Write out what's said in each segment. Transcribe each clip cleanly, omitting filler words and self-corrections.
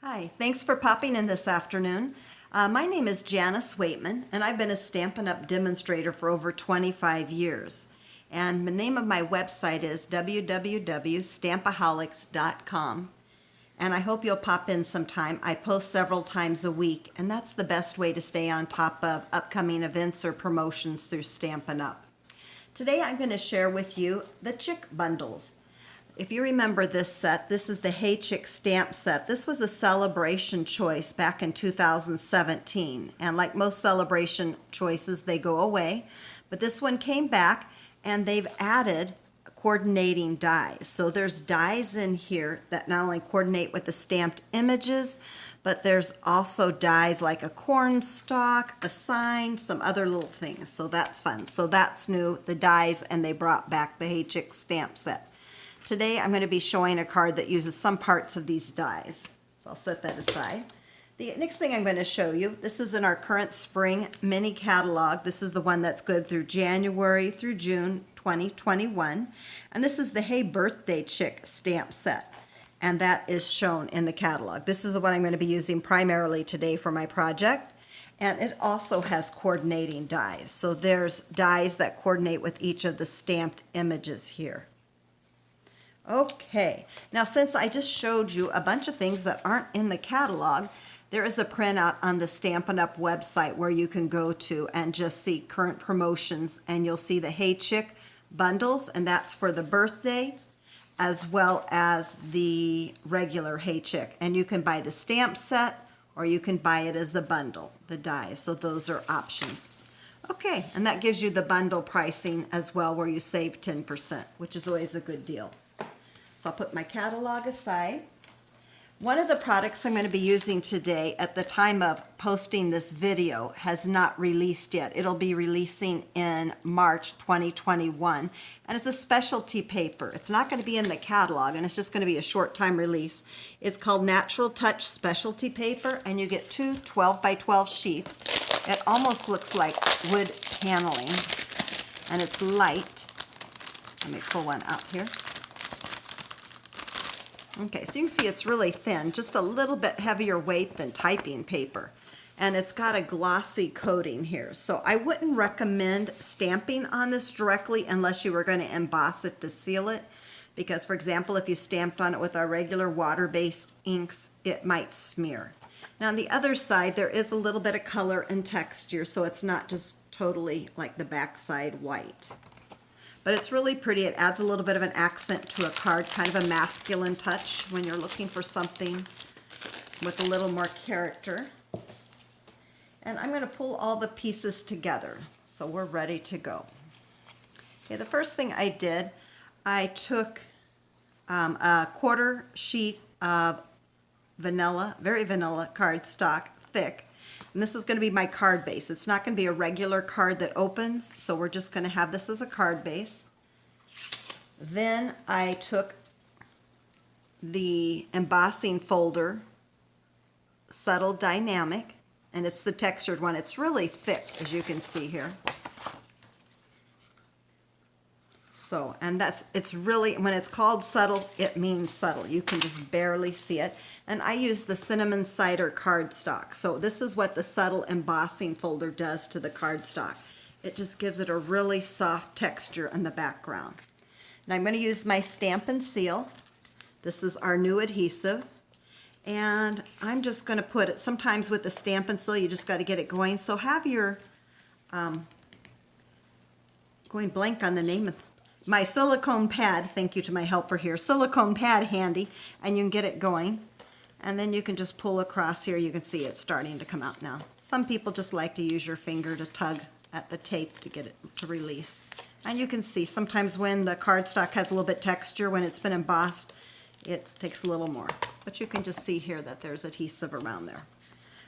Hi, thanks for popping in this afternoon. My name is Janice Waitman, and I've been a Stampin' Up! Demonstrator for over 25 years. And the name of my website is www.stampaholics.com. And I hope you'll pop in sometime. I post several times a week, and that's the best way to stay on top of upcoming events or promotions through Stampin' Up! Today I'm going to share with you the Chick bundles. If you remember this set, this is the Hey Chick stamp set. This was a celebration choice back in 2017. And like most celebration choices, they go away. But this one came back, and they've added coordinating dies. So there's dies in here that not only coordinate with the stamped images, but there's also dies like a corn stalk, a sign, some other little things. So that's fun. So that's new, the dies, and they brought back the Hey Chick stamp set. Today I'm going to be showing a card that uses some parts of these dies. So I'll set that aside. The next thing I'm going to show you, this is in our current spring mini catalog. This is the one that's good through January through June 2021. And this is the Hey Birthday Chick stamp set. And that is shown in the catalog. This is the one I'm going to be using primarily today for my project. And it also has coordinating dies. So there's dies that coordinate with each of the stamped images here. Okay, now since I just showed you a bunch of things that aren't in the catalog, there is a printout on the Stampin' Up! Website where you can go to and just see current promotions, and you'll see the Hey Chick bundles, and that's for the birthday as well as the regular Hey Chick. And you can buy the stamp set or you can buy it as a bundle, the dies, so those are options. Okay, and that gives you the bundle pricing as well where you save 10%, which is always a good deal. So I'll put my catalog aside. One of the products I'm going to be using today at the time of posting this video has not released yet. It'll be releasing in March 2021, and it's a specialty paper. It's not going to be in the catalog, and it's just going to be a short time release. It's called Natural Touch Specialty Paper, and you get two 12 by 12 sheets. It almost looks like wood paneling, and it's light. Let me pull one out here. Okay, so you can see it's really thin, just a little bit heavier weight than typing paper. And it's got a glossy coating here. So I wouldn't recommend stamping on this directly unless you were going to emboss it to seal it. Because, for example, if you stamped on it with our regular water-based inks, it might smear. Now on the other side, there is a little bit of color and texture, so it's not just totally like the backside white. But it's really pretty. It adds a little bit of an accent to a card, kind of a masculine touch when you're looking for something with a little more character. And I'm going to pull all the pieces together, so we're ready to go. Okay, the first thing I did, I took a quarter sheet of vanilla, very vanilla cardstock, thick. And this is going to be my card base. It's not going to be a regular card that opens, so we're just going to have this as a card base. Then I took the embossing folder, Subtle Dynamic, and it's the textured one. It's really thick, as you can see here. So, and it's really, when it's called subtle, it means subtle. You can just barely see it. And I use the cinnamon cider cardstock. So this is what the subtle embossing folder does to the cardstock. It just gives it a really soft texture in the background. Now I'm going to use my Stampin' Seal. This is our new adhesive. And I'm just going to put it, sometimes with the Stampin' Seal, you just got to get it going. So have your, going blank on the name of my silicone pad, thank you to my helper here, silicone pad handy, and you can get it going. And then you can just pull across here. You can see it's starting to come out now. Some people just like to use your finger to tug at the tape to get it to release. And you can see sometimes when the cardstock has a little bit texture, when it's been embossed, it takes a little more. But you can just see here that there's adhesive around there.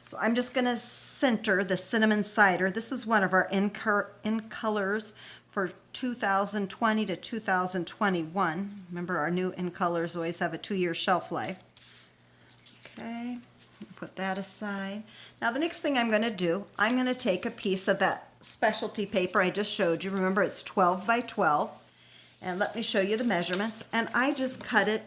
So I'm just going to center the cinnamon cider. This is one of our in colors for 2020 to 2021. Remember, our new in colors always have a 2-year shelf life. Okay, put that aside. Now the next thing I'm going to do, I'm going to take a piece of that specialty paper I just showed you. Remember, it's 12 by 12. And let me show you the measurements. And I just cut it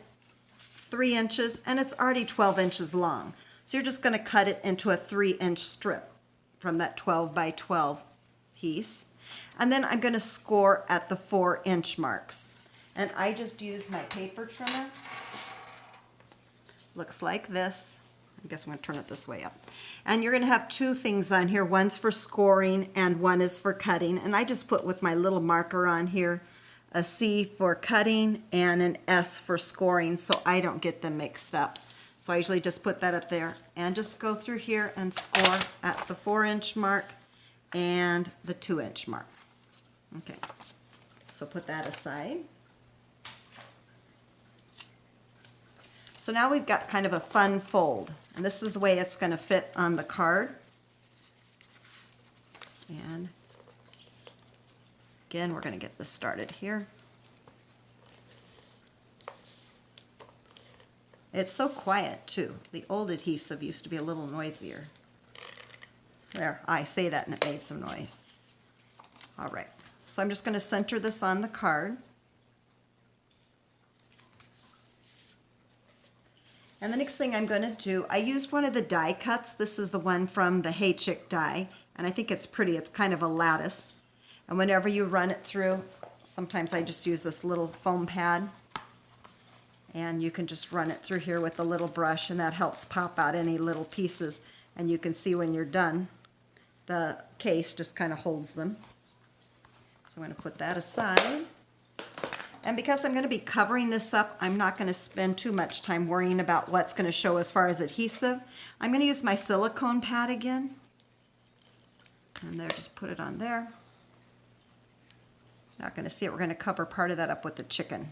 3 inches, and it's already 12 inches long. So you're just going to cut it into a 3-inch strip from that 12 by 12 piece. And then I'm going to score at the 4-inch marks. And I just use my paper trimmer. Looks like this. I guess I'm going to turn it this way up. And you're going to have 2 things on here. One's for scoring and one is for cutting. And I just put with my little marker on here a C for cutting and an S for scoring so I don't get them mixed up. So I usually just put that up there and just go through here and score at the 4-inch mark and the 2-inch mark. Okay, so put that aside. So now we've got kind of a fun fold, and this is the way it's going to fit on the card. And again, we're going to get this started here. It's so quiet too. The old adhesive used to be a little noisier. There, I say that and it made some noise. All right, so I'm just going to center this on the card. And the next thing I'm going to do, I used one of the die cuts. This is the one from the Hey Chick die, and I think it's pretty. It's kind of a lattice. And whenever you run it through, sometimes I just use this little foam pad, and you can just run it through here with a little brush, and that helps pop out any little pieces. And you can see when you're done, the case just kind of holds them. So I'm going to put that aside. And because I'm going to be covering this up, I'm not going to spend too much time worrying about what's going to show as far as adhesive. I'm going to use my silicone pad again. And there, just put it on there. Not going to see it. We're going to cover part of that up with the chicken.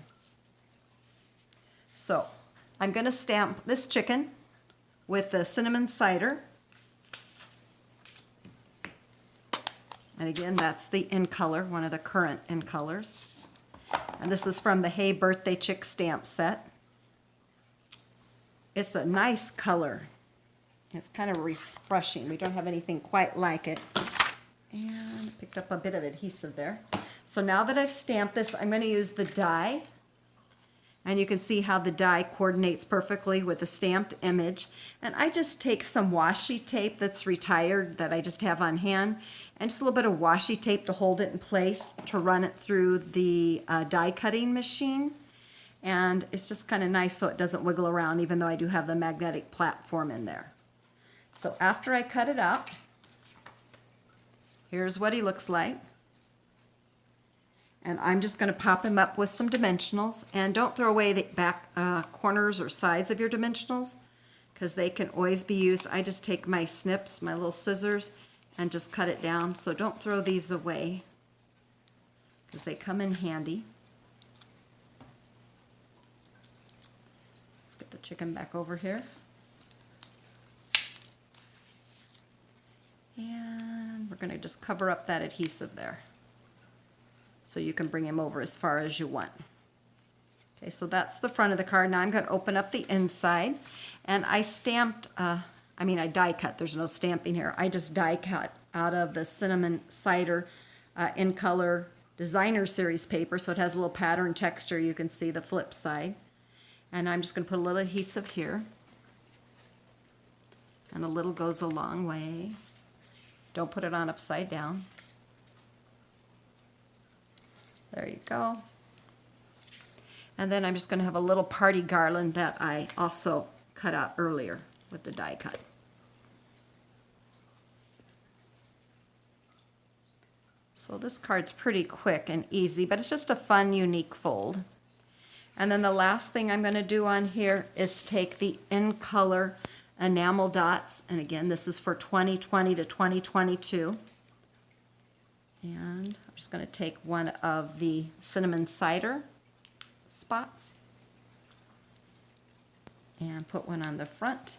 So I'm going to stamp this chicken with the cinnamon cider. And again, that's the in color, one of the current in colors. And this is from the Hey Birthday Chick stamp set. It's a nice color. It's kind of refreshing. We don't have anything quite like it. And picked up a bit of adhesive there. So now that I've stamped this, I'm going to use the die. And you can see how the die coordinates perfectly with the stamped image. And I just take some washi tape that's retired that I just have on hand, and just a little bit of washi tape to hold it in place to run it through the die cutting machine. And it's just kind of nice so it doesn't wiggle around, even though I do have the magnetic platform in there. So after I cut it out, here's what he looks like. And I'm just going to pop him up with some dimensionals. And don't throw away the back corners or sides of your dimensionals, because they can always be used. I just take my snips, my little scissors, and just cut it down. So don't throw these away, because they come in handy. Let's get the chicken back over here. And we're going to just cover up that adhesive there, so you can bring him over as far as you want. Okay, so that's the front of the card. Now I'm going to open up the inside, and I stamped, I die cut. There's no stamping here. I just die cut out of the cinnamon cider in color designer series paper, so it has a little pattern texture. You can see the flip side. And I'm just going to put a little adhesive here, and a little goes a long way. Don't put it on upside down. There you go. And then I'm just going to have a little party garland that I also cut out earlier with the die cut. So this card's pretty quick and easy, but it's just a fun, unique fold. And then the last thing I'm going to do on here is take the in color Enamel Dots. And again, this is for 2020 to 2022. And I'm just going to take one of the cinnamon cider spots and put one on the front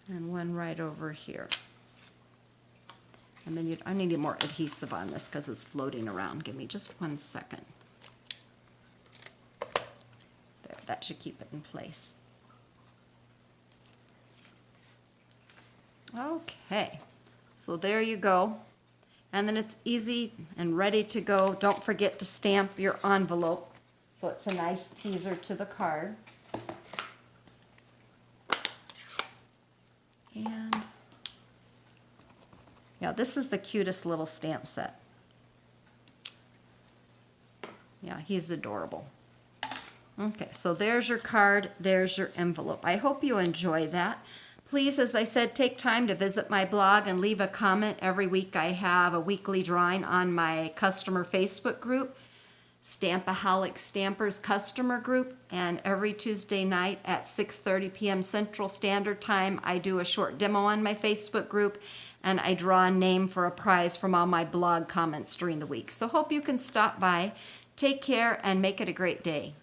and one right over here. And then I need more adhesive on this because it's floating around. Give me just 1 second. There, that should keep it in place. Okay, so there you go. And then it's easy and ready to go. Don't forget to stamp your envelope So it's a nice teaser to the card. And yeah, this is the cutest little stamp set. Yeah, he's adorable. Okay, so there's your card, there's your envelope. I hope you enjoy that. Please, as I said, take time to visit my blog and leave a comment. Every week I have a weekly drawing on my customer Facebook group, Stampaholic Stampers customer group, and every Tuesday night at 6:30 p.m. Central Standard Time, I do a short demo on my Facebook group, and I draw a name for a prize from all my blog comments during the week. So hope you can stop by. Take care and make it a great day.